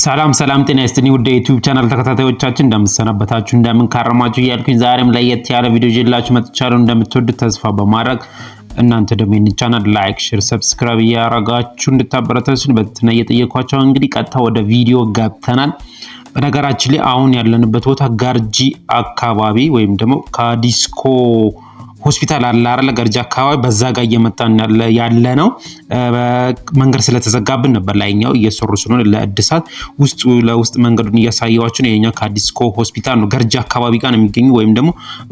ሰላም ጤና ይስጥልኝ ውድ የዩቲዩብ ቻናል ተከታታዮቻችን እንደምትሰናበታችሁ እንደምንካረማችሁ እያልኩኝ ዛሬም ለየት ያለ ቪዲዮ ይዤላችሁ መጥቻለሁ። እንደምትወዱት ተስፋ በማድረግ እናንተ ደግሞ ይህን ቻናል ላይክ፣ ሼር፣ ሰብስክራይብ እያደረጋችሁ እንድታበረታቱን በትህትና እየጠየኳችሁ እንግዲህ ቀጥታ ወደ ቪዲዮ ገብተናል። በነገራችን ላይ አሁን ያለንበት ቦታ ገርጂ አካባቢ ወይም ደግሞ ከዲስኮ ሆስፒታል አለ አይደል? ገርጂ አካባቢ በዛ ጋር እየመጣን ያለ ነው። መንገድ ስለተዘጋብን ነበር ላይኛው እየሰሩ ስለሆነ ለእድሳት ውስጥ ለውስጥ መንገዱን እያሳየዋችሁ ነው። የኛ ከዲስኮ ሆስፒታል ነው ገርጂ አካባቢ ጋር ነው የሚገኘው፣ ወይም ደግሞ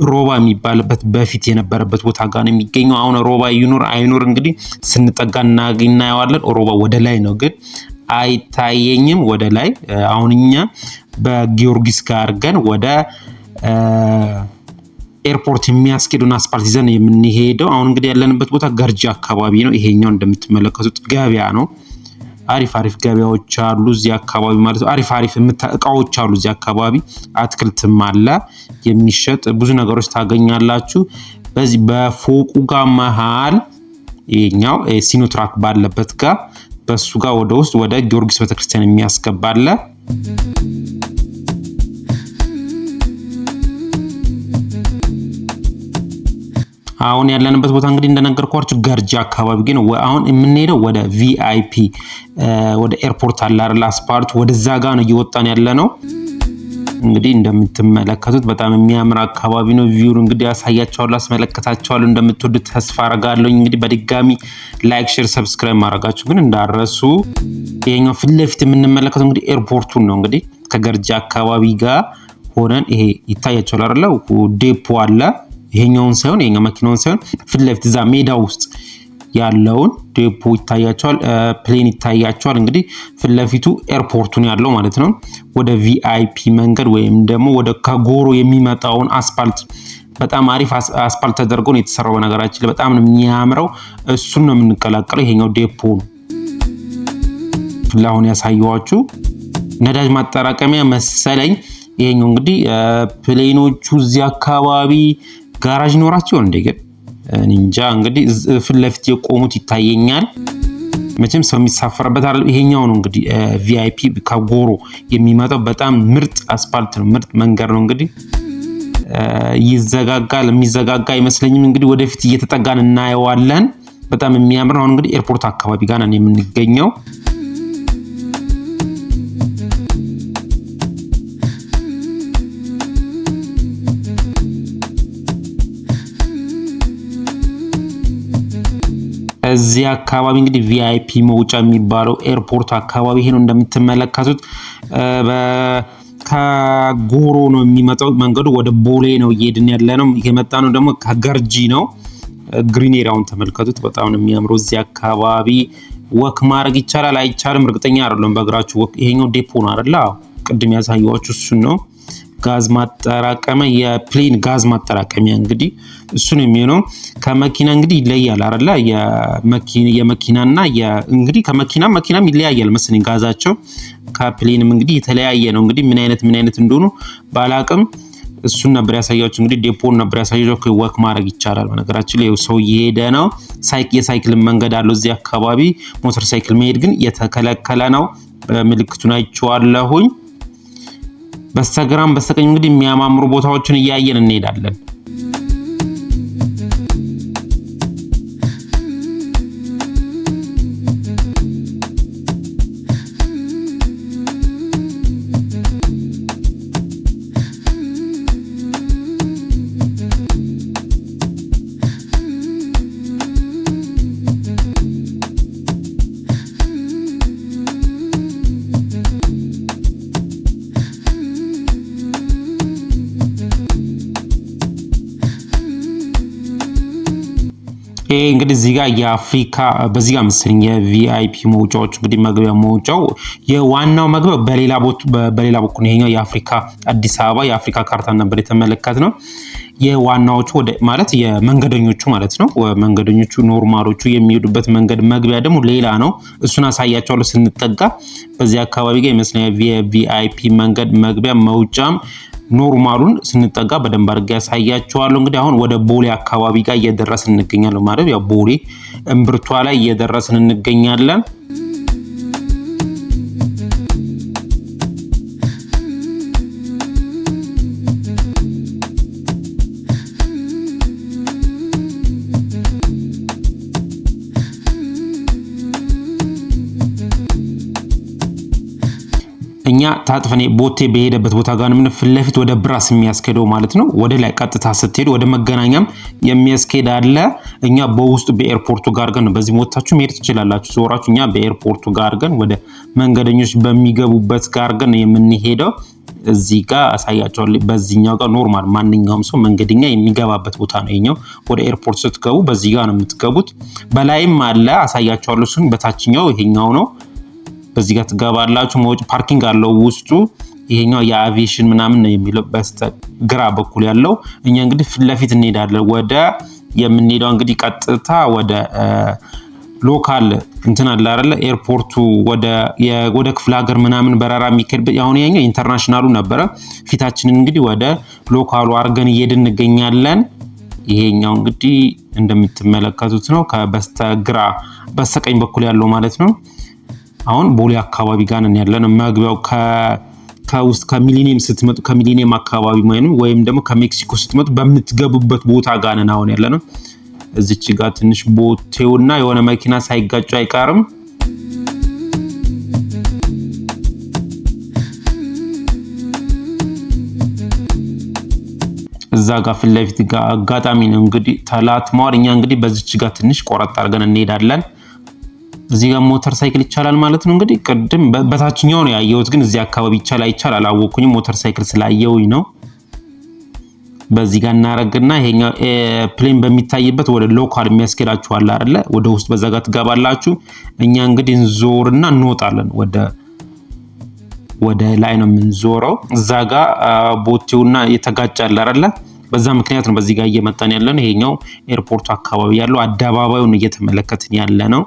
ሮባ የሚባልበት በፊት የነበረበት ቦታ ጋር ነው የሚገኘው። አሁን ሮባ ይኑር አይኑር እንግዲህ ስንጠጋ እናየዋለን። ሮባ ወደ ላይ ነው ግን አይታየኝም ወደ ላይ። አሁን እኛ በጊዮርጊስ ጋር አድርገን ወደ ኤርፖርት የሚያስኬዱን አስፓልት ይዘን የምንሄደው። አሁን እንግዲህ ያለንበት ቦታ ገርጂ አካባቢ ነው። ይሄኛው እንደምትመለከቱት ገበያ ነው። አሪፍ ገበያዎች አሉ እዚህ አካባቢ ማለት ነው። አሪፍ እቃዎች አሉ እዚህ አካባቢ። አትክልትም አለ የሚሸጥ ብዙ ነገሮች ታገኛላችሁ። በዚህ በፎቁ ጋር መሃል ይሄኛው ሲኖትራክ ባለበት ጋር በሱ ጋር ወደ ውስጥ ወደ ጊዮርጊስ ቤተክርስቲያን የሚያስገባለ። አሁን ያለንበት ቦታ እንግዲህ እንደነገርኳችሁ ገርጂ አካባቢ ግን አሁን የምንሄደው ወደ ቪአይፒ ወደ ኤርፖርት አለ አይደል? አስፓልቱ ወደዛ ጋር ነው እየወጣን ያለ ነው። እንግዲህ እንደምትመለከቱት በጣም የሚያምር አካባቢ ነው። ቪው እንግዲህ ያሳያችኋለሁ፣ አስመለከታችኋለሁ። እንደምትወዱት ተስፋ አደርጋለሁ። እንግዲህ በድጋሚ ላይክ፣ ሼር፣ ሰብስክራይብ ማድረጋችሁ ግን እንዳረሱ። ይሄኛው ፊት ለፊት የምንመለከተው እንግዲህ ኤርፖርቱን ነው። እንግዲህ ከገርጂ አካባቢ ጋር ሆነን ይሄ ይታያችኋል አይደል? ዴፖ አለ። ይሄኛውን ሳይሆን ይሄኛው መኪናውን ሳይሆን ፊት ለፊት እዛ ሜዳ ውስጥ ያለውን ዴፖ ይታያቸዋል። ፕሌን ይታያቸዋል። እንግዲህ ፊት ለፊቱ ኤርፖርቱን ያለው ማለት ነው። ወደ ቪአይፒ መንገድ ወይም ደግሞ ወደ ከጎሮ የሚመጣውን አስፓልት በጣም አሪፍ አስፓልት ተደርጎ ነው የተሰራው። በነገራችን ላይ በጣም ነው የሚያምረው። እሱን ነው የምንቀላቀለው። ይሄኛው ዴፖ ነው። ለአሁን ያሳየኋችሁ ነዳጅ ማጠራቀሚያ መሰለኝ። ይሄኛው እንግዲህ ፕሌኖቹ እዚህ አካባቢ ጋራጅ ይኖራቸው እንደ ግን እንጃ። እንግዲህ ፊት ለፊት የቆሙት ይታየኛል። መቼም ሰው የሚሳፈርበት አይደል? ይሄኛው ነው እንግዲህ ቪአይፒ ከጎሮ የሚመጣው በጣም ምርጥ አስፓልት ነው፣ ምርጥ መንገድ ነው። እንግዲህ ይዘጋጋል፣ የሚዘጋጋ አይመስለኝም። እንግዲህ ወደፊት እየተጠጋን እናየዋለን። በጣም የሚያምር ነው። እንግዲህ ኤርፖርት አካባቢ ጋር ነን የምንገኘው። እዚህ አካባቢ እንግዲህ ቪአይፒ መውጫ የሚባለው ኤርፖርት አካባቢ ይሄ ነው እንደምትመለከቱት። ከጎሮ ነው የሚመጣው መንገዱ፣ ወደ ቦሌ ነው እየሄድን ያለ ነው። የመጣ ነው ደግሞ ከገርጂ ነው። ግሪን ኤሪያውን ተመልከቱት። በጣም ነው የሚያምረው። እዚህ አካባቢ ወክ ማድረግ ይቻላል አይቻልም እርግጠኛ አይደለም። በእግራችሁ ወክ። ይሄኛው ዴፖ ነው አይደል? ቅድም ያሳየኋችሁ እሱን ነው። ጋዝ ማጠራቀሚያ የፕሌን ጋዝ ማጠራቀሚያ እንግዲህ እሱ ነው የሚሆነው። ከመኪና እንግዲህ ይለያል አይደል? የመኪናና እንግዲህ መኪናም ይለያያል መሰለኝ ጋዛቸው። ከፕሌንም እንግዲህ የተለያየ ነው። እንግዲህ ምን አይነት እንደሆኑ ባላቅም እሱን ነበር ያሳያችሁ። እንግዲህ ዴፖን ነበር ያሳያችሁ። ወክ ማድረግ ይቻላል። በነገራችን ላይ ሰው እየሄደ ነው። የሳይክል መንገድ አለው እዚህ አካባቢ። ሞተር ሳይክል መሄድ ግን የተከለከለ ነው። ምልክቱን አይቼዋለሁኝ። በስተግራም በስተቀኝ እንግዲህ የሚያማምሩ ቦታዎችን እያየን እንሄዳለን። ይሄ እንግዲህ እዚህ ጋር የአፍሪካ በዚህ ጋር መሰለኝ የቪአይፒ መውጫዎች እንግዲህ መግቢያ መውጫው የዋናው መግቢያው በሌላ በኩል ይሄኛው የአፍሪካ አዲስ አበባ የአፍሪካ ካርታ ነበር የተመለከትነው። የዋናዎቹ ወደ ማለት የመንገደኞቹ ማለት ነው። መንገደኞቹ ኖርማሎቹ የሚሄዱበት መንገድ መግቢያ ደግሞ ሌላ ነው። እሱን አሳያቸዋለሁ ስንጠጋ። በዚህ አካባቢ ጋር ይመስለኛል የቪአይፒ መንገድ መግቢያ መውጫም ኖርማሉን ስንጠጋ በደንብ አድርጌ ያሳያችኋለሁ። እንግዲህ አሁን ወደ ቦሌ አካባቢ ጋር እየደረስን እንገኛለን ማለት ያው ቦሌ እምብርቷ ላይ እየደረስን እንገኛለን። እኛ ታጥፈኔ ቦቴ በሄደበት ቦታ ጋር ምን ፊት ለፊት ወደ ብራስ የሚያስኬደው ማለት ነው። ወደ ላይ ቀጥታ ስትሄዱ ወደ መገናኛም የሚያስኬድ አለ። እኛ በውስጡ በኤርፖርቱ ጋር ግን በዚህ ሞታችሁ መሄድ ትችላላችሁ። ዞራችሁ እኛ በኤርፖርቱ ጋር ግን ወደ መንገደኞች በሚገቡበት ጋር ግን የምንሄደው እዚህ ጋር አሳያቸዋለሁ። በዚህኛው ጋር ኖርማል ማንኛውም ሰው መንገደኛ የሚገባበት ቦታ ነው። ይሄኛው ወደ ኤርፖርት ስትገቡ በዚህ ጋር ነው የምትገቡት። በላይም አለ አሳያቸዋለሁ። እሱን በታችኛው ይሄኛው ነው። በዚህ ጋር ትገባላችሁ። መውጫ ፓርኪንግ አለው ውስጡ። ይሄኛው የአቪዬሽን ምናምን ነው የሚለው በስተግራ በኩል ያለው። እኛ እንግዲህ ፊት ለፊት እንሄዳለን። ወደ የምንሄደው እንግዲህ ቀጥታ ወደ ሎካል እንትን አለ አይደለ ኤርፖርቱ ወደ ክፍለ ሀገር ምናምን በረራ የሚከድ አሁን ያኛው ኢንተርናሽናሉ ነበረ። ፊታችንን እንግዲህ ወደ ሎካሉ አርገን እየሄድን እንገኛለን። ይሄኛው እንግዲህ እንደምትመለከቱት ነው። በስተቀኝ በኩል ያለው ማለት ነው። አሁን ቦሌ አካባቢ ጋር ነን ያለነው። መግቢያው ከውስጥ ከሚሊኒየም ስትመጡ ከሚሊኒየም አካባቢ ወይም ደግሞ ከሜክሲኮ ስትመጡ በምትገቡበት ቦታ ጋር ነን አሁን ያለነው። እዚች ጋር ትንሽ ቦቴውና የሆነ መኪና ሳይጋጩ አይቀርም። እዛ ጋር ፊት ለፊት ጋር አጋጣሚ ነው እንግዲህ ተላትመዋል። እኛ እንግዲህ በዚች ጋር ትንሽ ቆረጥ አድርገን እንሄዳለን። እዚህ ጋር ሞተር ሳይክል ይቻላል ማለት ነው። እንግዲህ ቅድም በታችኛው ነው ያየሁት፣ ግን እዚህ አካባቢ ይቻላል አላወኩኝም። ሞተር ሳይክል ስላየውኝ ነው። በዚህ ጋር እናረግና ይሄኛው ፕሌን በሚታይበት ወደ ሎካል የሚያስኬዳችሁ አለ አይደለ? ወደ ውስጥ በዛ ጋር ትገባላችሁ። እኛ እንግዲህ እንዞርና እንወጣለን። ወደ ላይ ነው የምንዞረው። እዛ ጋር ቦቴውና የተጋጫለ አይደለ? በዛ ምክንያት ነው በዚህ ጋር እየመጣን ያለ ነው። ይሄኛው ኤርፖርቱ አካባቢ ያለው አደባባዩን እየተመለከትን ያለ ነው።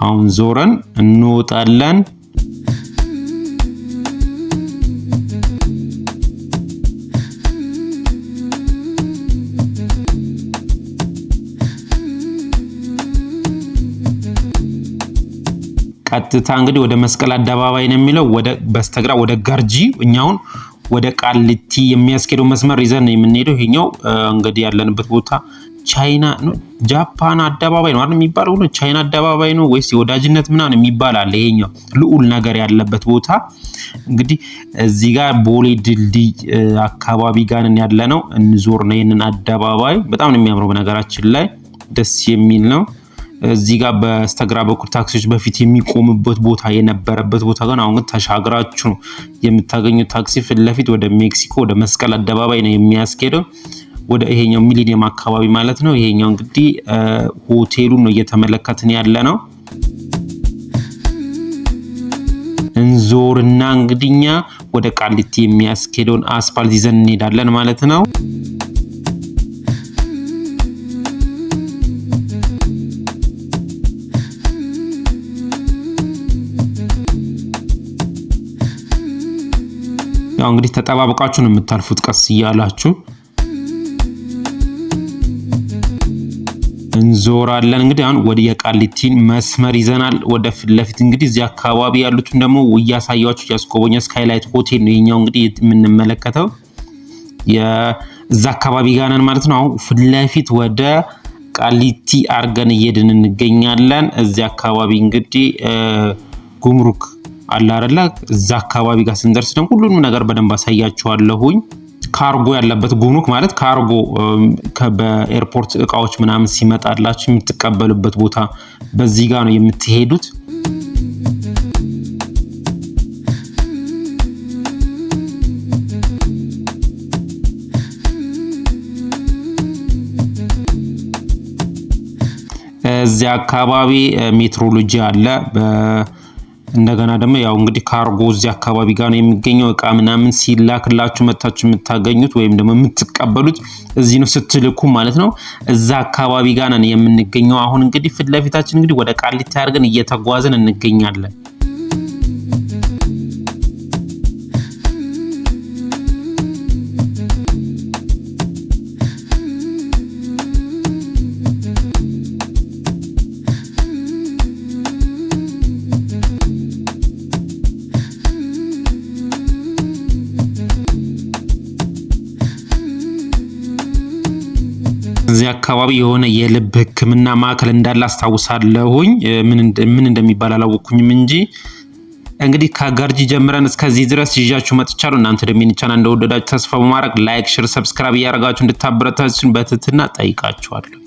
አሁን ዞረን እንወጣለን። ቀጥታ እንግዲህ ወደ መስቀል አደባባይ ነው የሚለው። ወደ በስተግራ ወደ ጋርጂ እኛውን ወደ ቃሊቲ የሚያስኬደው መስመር ይዘን ነው የምንሄደው። ይሄኛው እንግዲህ ያለንበት ቦታ ቻይና ነው ጃፓን አደባባይ ነው አይደል የሚባለው? ነው ቻይና አደባባይ ነው ወይስ የወዳጅነት ምናምን የሚባል አለ። ይሄኛው ልዑል ነገር ያለበት ቦታ እንግዲህ እዚህ ጋር ቦሌ ድልድይ አካባቢ ጋር ያለነው እንዞር ነው። ይሄንን አደባባይ በጣም ነው የሚያምረው፣ በነገራችን ላይ ደስ የሚል ነው። እዚህ ጋር በስተግራ በኩል ታክሲዎች በፊት የሚቆሙበት ቦታ የነበረበት ቦታ ጋር አሁን ግን ተሻግራችሁ ነው የምታገኙት። ታክሲ ፊት ለፊት ወደ ሜክሲኮ ወደ መስቀል አደባባይ ነው የሚያስኬደው፣ ወደ ይሄኛው ሚሊኒየም አካባቢ ማለት ነው። ይሄኛው እንግዲህ ሆቴሉን ነው እየተመለከትን ያለ ነው። እንዞርና እንግዲህኛ ወደ ቃሊቲ የሚያስኬደውን አስፋልት ይዘን እንሄዳለን ማለት ነው። ያው እንግዲህ ተጠባብቃችሁ ነው የምታልፉት ቀስ እያላችሁ እንዞራለን። እንግዲህ አሁን ወደ የቃሊቲን መስመር ይዘናል። ወደ ፊት ለፊት እንግዲህ እዚህ አካባቢ ያሉትን ደግሞ እያሳያችሁ ያስጎበኛ ስካይላይት ሆቴል ነው የኛው እንግዲህ የምንመለከተው የዛ አካባቢ ጋር ነን ማለት ነው። አሁን ፊት ለፊት ወደ ቃሊቲ አርገን እየሄድን እንገኛለን። እዚህ አካባቢ እንግዲህ ጉምሩክ አለ አይደለ? እዛ አካባቢ ጋር ስንደርስ ደግሞ ሁሉንም ነገር በደንብ አሳያችኋለሁኝ። ካርጎ ያለበት ጉምሩክ ማለት ካርጎ በኤርፖርት እቃዎች ምናምን ሲመጣላችሁ የምትቀበሉበት ቦታ በዚህ ጋር ነው የምትሄዱት። እዚህ አካባቢ ሜትሮሎጂ አለ። እንደገና ደግሞ ያው እንግዲህ ካርጎ እዚህ አካባቢ ጋር ነው የሚገኘው። እቃ ምናምን ሲላክላችሁ መታችሁ የምታገኙት ወይም ደግሞ የምትቀበሉት እዚህ ነው ስትልኩ ማለት ነው። እዛ አካባቢ ጋር ነን የምንገኘው። አሁን እንግዲህ ፊት ለፊታችን እንግዲህ ወደ ቃሊቲ አድርገን እየተጓዝን እንገኛለን። እዚህ አካባቢ የሆነ የልብ ሕክምና ማዕከል እንዳለ አስታውሳለሁኝ። ምን እንደሚባል አላወኩኝም እንጂ እንግዲህ ከገርጂ ጀምረን እስከዚህ ድረስ ይዣችሁ መጥቻለሁ። እናንተ ደግሞ ይህን ቻናል እንደወደዳችሁ ተስፋ በማድረግ ላይክ፣ ሼር፣ ሰብስክራይብ እያደረጋችሁ እንድታበረታቱን በትህትና ጠይቃችኋለሁ።